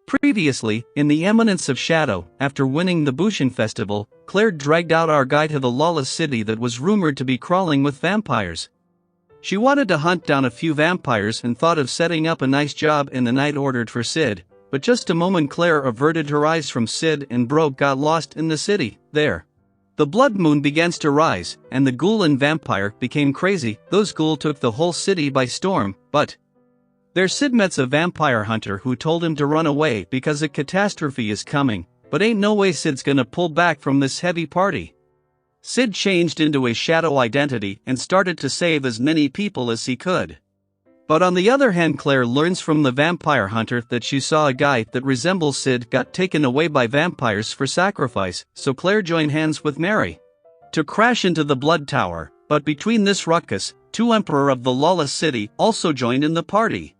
Previously, in the Eminence of Shadow, after winning the Bushin Festival, Claire dragged out our guy to the lawless city that was rumored to be crawling with vampires. She wanted to hunt down a few vampires and thought of setting up a nice job in the night ordered for Sid, but just a moment Claire averted her eyes from Sid and Bro got lost in the city. There, the blood moon begins to rise, and the ghoul and vampire became crazy. Those ghoul took the whole city by storm, but there Sid meets a vampire hunter who told him to run away because a catastrophe is coming, but ain't no way Sid's gonna pull back from this heavy party. Sid changed into a shadow identity and started to save as many people as he could. But on the other hand, Claire learns from the vampire hunter that she saw a guy that resembles Sid got taken away by vampires for sacrifice, so Claire joined hands with Mary to crash into the blood tower, but between this ruckus, two emperor of the lawless city also joined in the party.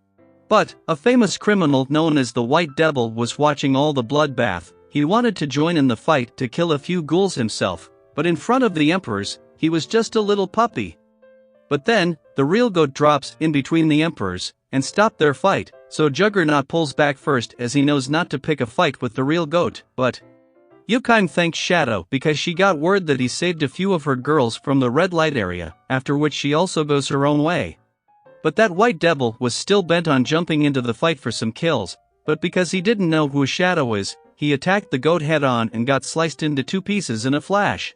But a famous criminal known as the White Devil was watching all the bloodbath. He wanted to join in the fight to kill a few ghouls himself, but in front of the emperors, he was just a little puppy. But then, the real goat drops in between the emperors and stopped their fight, so Juggernaut pulls back first as he knows not to pick a fight with the real goat. But Yukine thanks Shadow because she got word that he saved a few of her girls from the red light area, after which she also goes her own way. But that White Devil was still bent on jumping into the fight for some kills, but because he didn't know who Shadow is, he attacked the goat head on and got sliced into two pieces in a flash.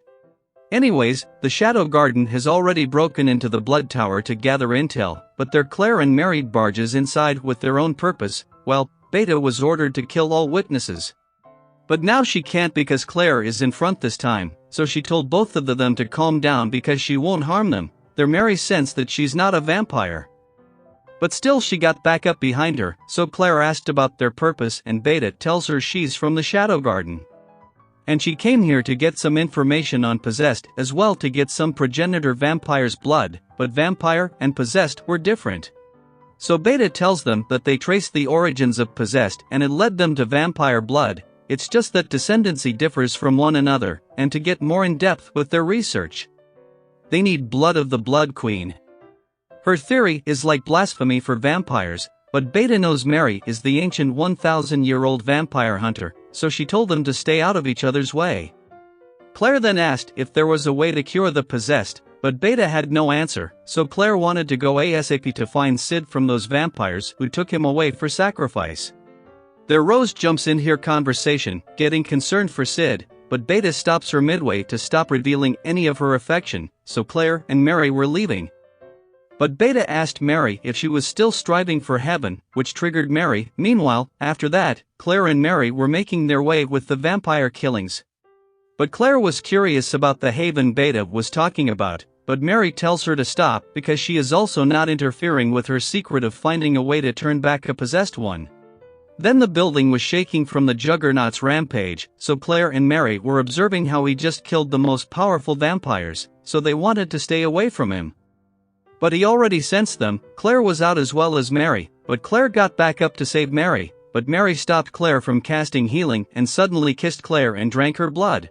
Anyways, the Shadow Garden has already broken into the blood tower to gather intel, but their Claire and Mary barges inside with their own purpose. Well, Beta was ordered to kill all witnesses. But now she can't because Claire is in front this time, so she told both of them to calm down because she won't harm them. Their Mary sensed that she's not a vampire. But still she got back up behind her, so Claire asked about their purpose and Beta tells her she's from the Shadow Garden. And she came here to get some information on possessed as well to get some progenitor vampire's blood, but vampire and possessed were different. So Beta tells them that they traced the origins of possessed and it led them to vampire blood, it's just that descendancy differs from one another, and to get more in depth with their research, they need blood of the Blood Queen. Her theory is like blasphemy for vampires, but Beta knows Mary is the ancient 1,000-year-old vampire hunter, so she told them to stay out of each other's way. Claire then asked if there was a way to cure the possessed, but Beta had no answer, so Claire wanted to go ASAP to find Sid from those vampires who took him away for sacrifice. Their Rose jumps in here conversation, getting concerned for Sid, but Beta stops her midway to stop revealing any of her affection, so Claire and Mary were leaving. But Beta asked Mary if she was still striving for heaven, which triggered Mary. Meanwhile, after that, Claire and Mary were making their way with the vampire killings. But Claire was curious about the haven Beta was talking about, but Mary tells her to stop because she is also not interfering with her secret of finding a way to turn back a possessed one. Then the building was shaking from the Juggernaut's rampage, so Claire and Mary were observing how he just killed the most powerful vampires, so they wanted to stay away from him. But he already sensed them. Claire was out as well as Mary, but Claire got back up to save Mary, but Mary stopped Claire from casting healing and suddenly kissed Claire and drank her blood.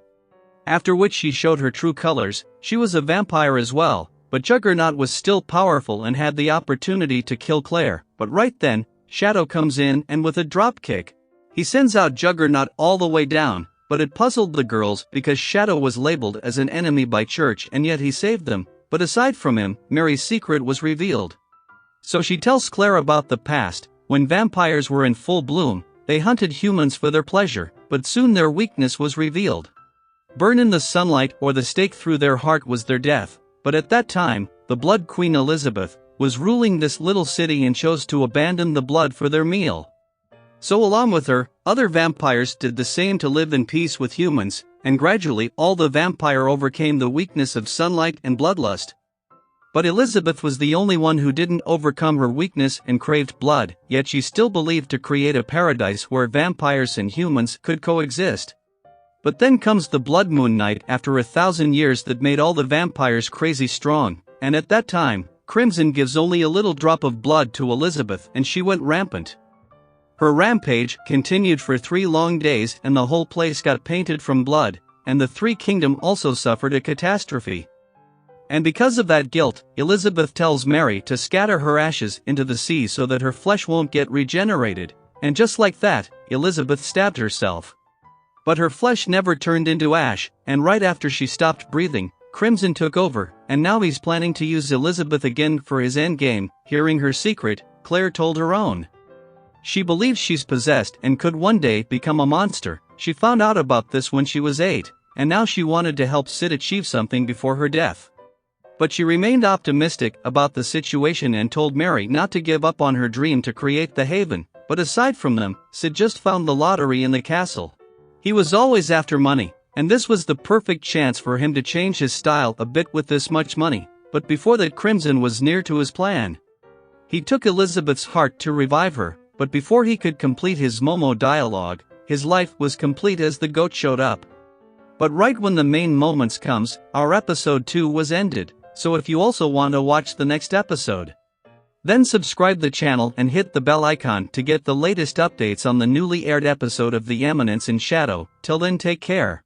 After which she showed her true colors. She was a vampire as well, but Juggernaut was still powerful and had the opportunity to kill Claire, but right then, Shadow comes in and with a dropkick, he sends out Juggernaut all the way down, but it puzzled the girls because Shadow was labeled as an enemy by Church and yet he saved them. But aside from him, Mary's secret was revealed. So she tells Claire about the past. When vampires were in full bloom, they hunted humans for their pleasure, but soon their weakness was revealed. Burn in the sunlight or the stake through their heart was their death, but at that time, the Blood Queen Elizabeth was ruling this little city and chose to abandon the blood for their meal. So along with her, other vampires did the same to live in peace with humans, and gradually all the vampire overcame the weakness of sunlight and bloodlust. But Elizabeth was the only one who didn't overcome her weakness and craved blood, yet she still believed to create a paradise where vampires and humans could coexist. But then comes the blood moon night after 1,000 years that made all the vampires crazy strong, and at that time, Crimson gives only a little drop of blood to Elizabeth and she went rampant. Her rampage continued for 3 long days and the whole place got painted from blood, and the Three Kingdom also suffered a catastrophe. And because of that guilt, Elizabeth tells Mary to scatter her ashes into the sea so that her flesh won't get regenerated, and just like that, Elizabeth stabbed herself. But her flesh never turned into ash, and right after she stopped breathing, Crimson took over, and now he's planning to use Elizabeth again for his endgame. Hearing her secret, Claire told her own. She believes she's possessed and could one day become a monster. She found out about this when she was 8, and now she wanted to help Sid achieve something before her death. But she remained optimistic about the situation and told Mary not to give up on her dream to create the Haven. But aside from them, Sid just found the lottery in the castle. He was always after money, and this was the perfect chance for him to change his style a bit with this much money. But before that, Crimson was near to his plan. He took Elizabeth's heart to revive her, but before he could complete his Momo dialogue, his life was complete as the goat showed up. But right when the main moments comes, our episode 2 was ended, so if you also want to watch the next episode, then subscribe the channel and hit the bell icon to get the latest updates on the newly aired episode of The Eminence in Shadow. Till then, take care.